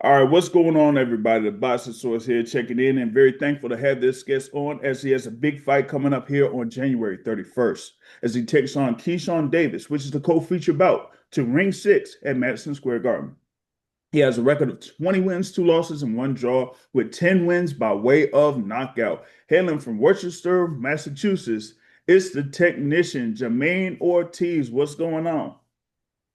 All right, what's going on, everybody? The Boxing Source here checking in, and very thankful to have this guest on as he has a big fight coming up here on January 31st as he takes on Keyshawn Davis, which is the co-feature bout to Ring 6 at Madison Square Garden. He has a record of 20 wins, 2 losses, and 1 draw, with 10 wins by way of knockout. Hailing from Worcester, Massachusetts, it's the technician, Jamaine Ortiz. What's going on?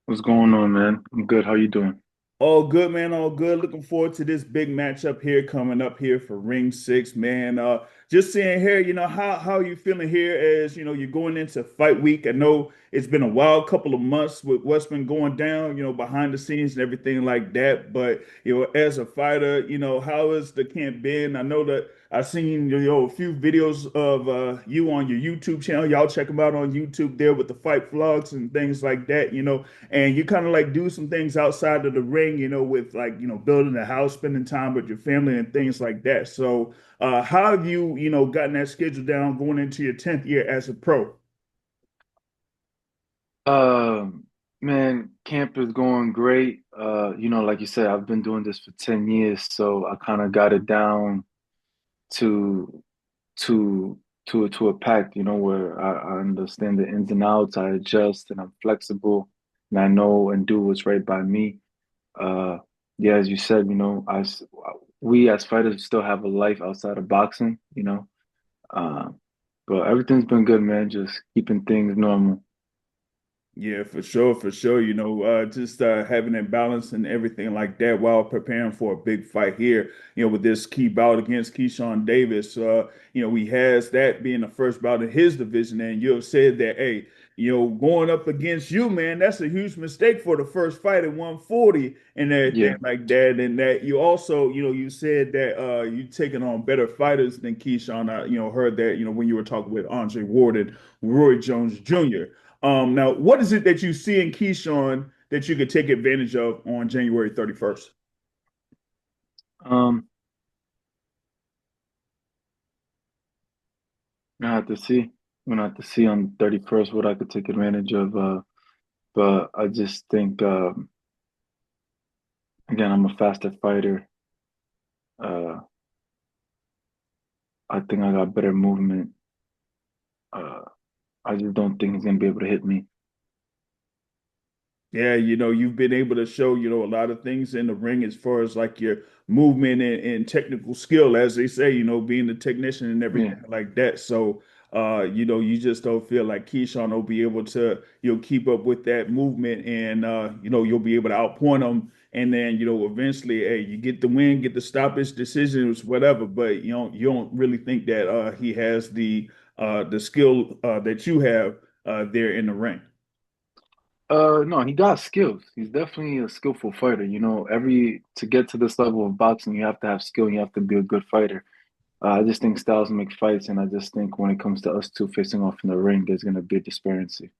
What's going on, man? I'm good. How you doing? All good, man. All good. Looking forward to this big matchup here coming up here for Ring 6, man. Just seeing here, how you feeling here as you're going into fight week. I know it's been a wild couple of months with what's been going down, behind the scenes and everything like that. But as a fighter, how has the camp been? I know that I've seen a few videos of you on your YouTube channel. Y'all check them out on YouTube there with the fight vlogs and things like that. And you kind of like do some things outside of the ring, with like, building a house, spending time with your family and things like that. So, how have you, gotten that schedule down going into your 10th year as a pro? Um, Man, camp is going great. Like you said, I've been doing this for 10 years, so I kind of got it down to to to a pact, where I understand the ins and outs, I adjust and I'm flexible and I know and do what's right by me. Uh, yeah, as you said, we as fighters still have a life outside of boxing, Uh, but everything's been good, man. Just keeping things normal. Yeah, for sure, for sure. Just having that balance and everything like that while preparing for a big fight here, with this key bout against Keyshawn Davis. He has that being the first bout in his division, and you have said that, hey, going up against you, man, that's a huge mistake for the first fight at 140 and everything Yeah. like that. And that you also, you said that you taking on better fighters than Keyshawn. I, heard that, when you were talking with Andre Ward and Roy Jones Jr. Now, what is it that you see in Keyshawn that you could take advantage of on January 31st? Um, I have to see. I'm gonna have to see on 31st what I could take advantage of. But I just think again, I'm a faster fighter. Uh, I think I got better movement. Uh, I just don't think he's gonna be able to hit me. Yeah, you've been able to show, a lot of things in the ring as far as like your movement and technical skill, as they say, being the technician and Yeah. everything like that. So, you just don't feel like Keyshawn will be able to, keep up with that movement and, you'll be able to outpoint him. And then, eventually, hey, you get the win, get the stoppage decisions, whatever. But you don't really think that he has the skill that you have there in the ring. No, he got skills. He's definitely a skillful fighter. Every to get to this level of boxing, you have to have skill. You have to be a good fighter. I just think styles make fights, and I just think when it comes to us two facing off in the ring, there's gonna be a disparity.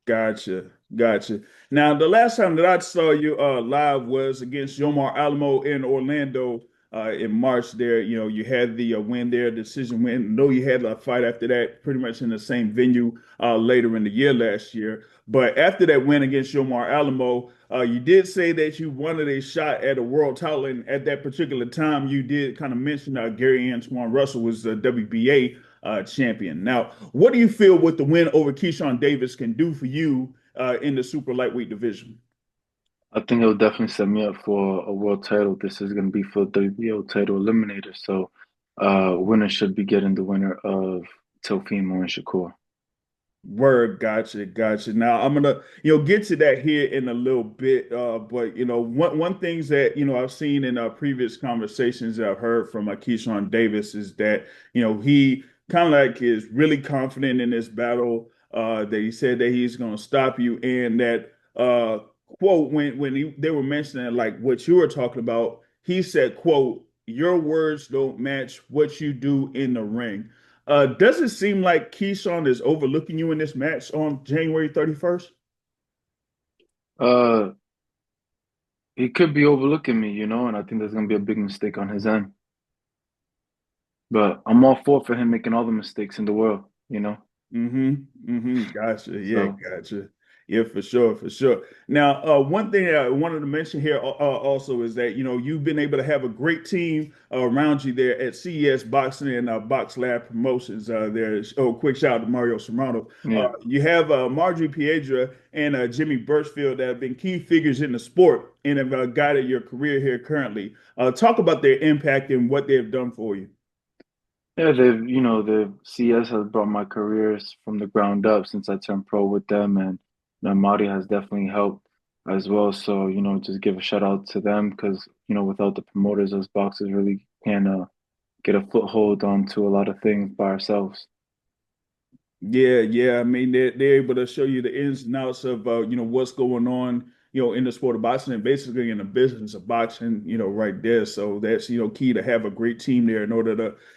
Gotcha, gotcha. Now, the last time that I saw you live was against Yomar Alamo in Orlando in March. There, you had the win there, decision win. No, you had a fight after that, pretty much in the same venue later in the year last year. But after that win against Yomar Alamo, you did say that you wanted a shot at a world title, and at that particular time, you did kind of mention Gary Antoine Russell was the WBA champion. Now, what do you feel what the win over Keyshawn Davis can do for you in the super lightweight division? I think it'll definitely set me up for a world title. This is gonna be for the WBO title eliminator. So, winner should be getting the winner of Teofimo and Shakur. Word, gotcha, gotcha. Now I'm gonna, get to that here in a little bit. But one things that I've seen in previous conversations that I've heard from Keyshawn Davis is that he kind of like is really confident in this battle. That he said that he's gonna stop you, and that quote when they were mentioning like what you were talking about, he said, "quote Your words don't match what you do in the ring." Does it seem like Keyshawn is overlooking you in this match on January 31st? Uh, he could be overlooking me, and I think there's gonna be a big mistake on his end. But I'm all for him making all the mistakes in the world. Mm-hmm. Mm-hmm. Gotcha. Yeah, So gotcha. Yeah, for sure, for sure. Now, one thing that I wanted to mention here also is that you've been able to have a great team around you there at CES Boxing and Box Lab Promotions. Quick shout out to Mario Serrano. Yeah. You have Marjorie Piedra and Jimmy Birchfield that have been key figures in the sport and have guided your career here currently. Talk about their impact and what they have done for you. Yeah, the CS has brought my careers from the ground up since I turned pro with them, and Marty has definitely helped as well. So, just give a shout out to them because, without the promoters, us boxers really can't get a foothold onto a lot of things by ourselves. Yeah, yeah. I mean, they're able to show you the ins and outs of what's going on, in the sport of boxing and basically in the business of boxing, right there. So that's key to have a great team there in order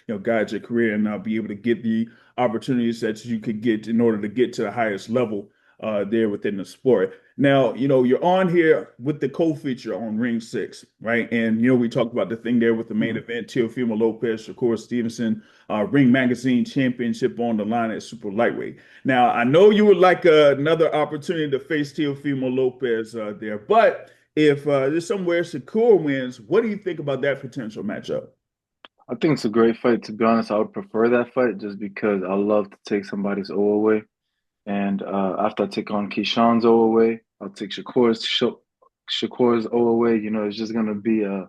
to guide your career and be able to get the opportunities that you could get in order to get to the highest level there within the sport. Now, you're on here with the co-feature on Ring Six, right? And we talked about the thing there with the main Mhm. event, Teofimo Lopez, Shakur Stevenson, Ring Magazine Championship on the line at super lightweight. Now, I know you would like another opportunity to face Teofimo Lopez there, but if there's somewhere Shakur wins, what do you think about that potential matchup? I think it's a great fight. To be honest, I would prefer that fight just because I love to take somebody's O away. And after I take on Keyshawn's O away, I'll take Shakur's O away. It's just gonna be a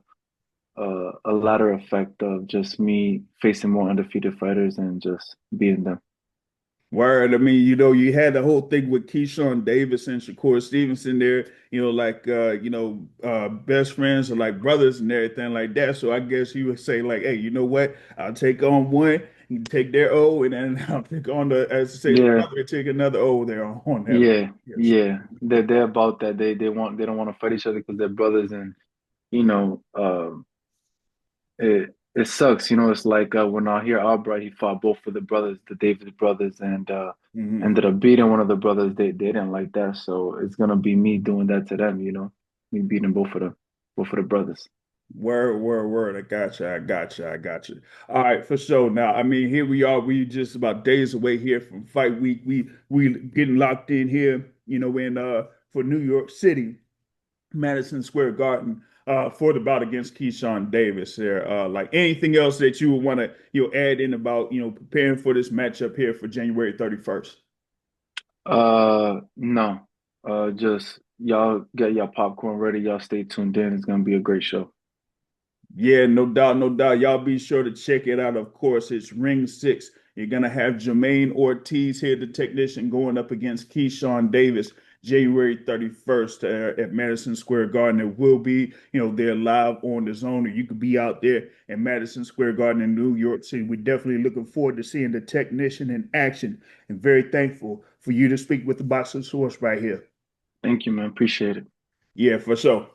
ladder effect of just me facing more undefeated fighters and just beating them. Word. I mean, you had the whole thing with Keyshawn Davis and Shakur Stevenson there, like best friends or like brothers and everything like that. So I guess you would say like, hey, you know what? I'll take on one, you take their O, and then I'll take on as to say the Yeah, other, take another O there on that. yeah, Yes. yeah. They're about that. They don't want to fight each other because they're brothers, and you know, it sucks. It's like when Ahir Albright he fought both of the brothers, the Davis brothers, and Mhm. ended up beating one of the brothers. They didn't like that, so it's gonna be me doing that to them. Me beating both of the brothers. Word, word, word. I got you. I got you. I got you. All right, for sure. Now, I mean, here we are. We just about days away here from fight week. We getting locked in here, in for New York City, Madison Square Garden, for the bout against Keyshawn Davis there. Like anything else that you would want to, add in about, preparing for this matchup here for January 31st? No. Just y'all get your popcorn ready. Y'all stay tuned in. It's gonna be a great show. Yeah, no doubt, no doubt. Y'all be sure to check it out. Of course, it's Ring Six. You're gonna have Jamaine Ortiz here, the technician, going up against Keyshawn Davis, January 31st at Madison Square Garden. It will be, they're live on the zone, or you could be out there at Madison Square Garden in New York City. We're definitely looking forward to seeing the technician in action, and very thankful for you to speak with the boxing source right here. Thank you, man. Appreciate it. Yeah, for sure.